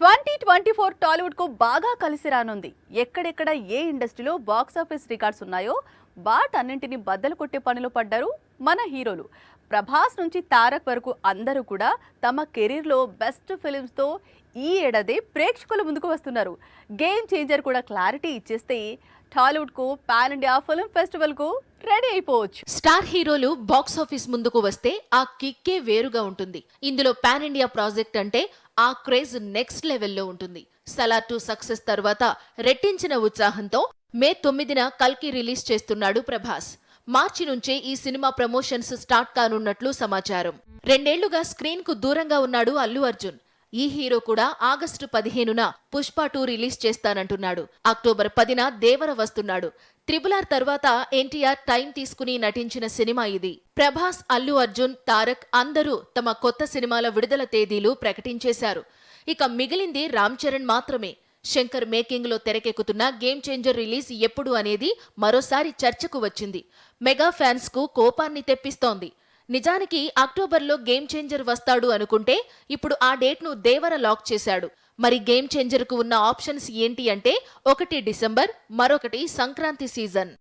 2024 టాలీవుడ్ కు బాగా కలిసి రానుంది. ఎక్కడెక్కడ ఏ ఇండస్ట్రీలో బాక్స్ ఆఫీస్ రికార్డ్స్ ఉన్నాయో వాటన్నింటిని బద్దలు కొట్టే పనిలో పడ్డారు మన హీరోలు. ప్రభాస్ నుంచి తారక్ వరకు అందరూ కూడా తమ కెరీర్లో బెస్ట్ ఫిలిమ్స్ తో ఈ ఏడాది ప్రేక్షకుల ముందుకు వస్తున్నారు. గేమ్ చేంజర్ కూడా క్లారిటీ ఇచ్చేస్తే టాలీవుడ్ కు పాన్ ఇండియా ఫిల్మ్ ఫెస్టివల్ కు రెడీ అయిపోవచ్చు. స్టార్ హీరోలు బాక్స్ ఆఫీస్ ముందుకు వస్తే ఆ కిక్కే వేరుగా ఉంటుంది. ఇందులో పాన్ ఇండియా ప్రాజెక్ట్ అంటే ఆ క్రేజ్ నెక్స్ట్ లెవెల్లో ఉంటుంది. సలార్ 2 సక్సెస్ తర్వాత రెట్టించిన ఉత్సాహంతో మే 9న కల్కి రిలీజ్ చేస్తున్నాడు ప్రభాస్. మార్చి నుంచే ఈ సినిమా ప్రమోషన్స్ స్టార్ట్ కానున్నట్లు సమాచారం. 2 ఏళ్లుగా స్క్రీన్ కు దూరంగా ఉన్నాడు అల్లు అర్జున్. ఈ హీరో కూడా ఆగస్టు 15న పుష్ప 2 రిలీజ్ చేస్తానంటున్నాడు. అక్టోబర్ 10న దేవర వస్తున్నాడు. RRR తర్వాత ఎన్టీఆర్ టైం తీసుకుని నటించిన సినిమా ఇది. ప్రభాస్, అల్లు అర్జున్, తారక్ అందరూ తమ కొత్త సినిమాల విడుదల తేదీలు ప్రకటించేశారు. ఇక మిగిలింది రామ్ చరణ్ మాత్రమే. శంకర్ మేకింగ్ లో తెరకెక్కుతున్న గేమ్ చేంజర్ రిలీజ్ ఎప్పుడు అనేది మరోసారి చర్చకు వచ్చింది. మెగా ఫ్యాన్స్ కు కోపాన్ని తెప్పిస్తోంది. నిజానికి అక్టోబర్లో గేమ్ చేంజర్ వస్తాడు అనుకుంటే ఇప్పుడు ఆ డేట్ ను దేవర లాక్ చేశాడు. మరి గేమ్ చేంజర్ కు ఉన్న ఆప్షన్స్ ఏంటి అంటే, ఒకటి డిసెంబర్, మరొకటి సంక్రాంతి సీజన్.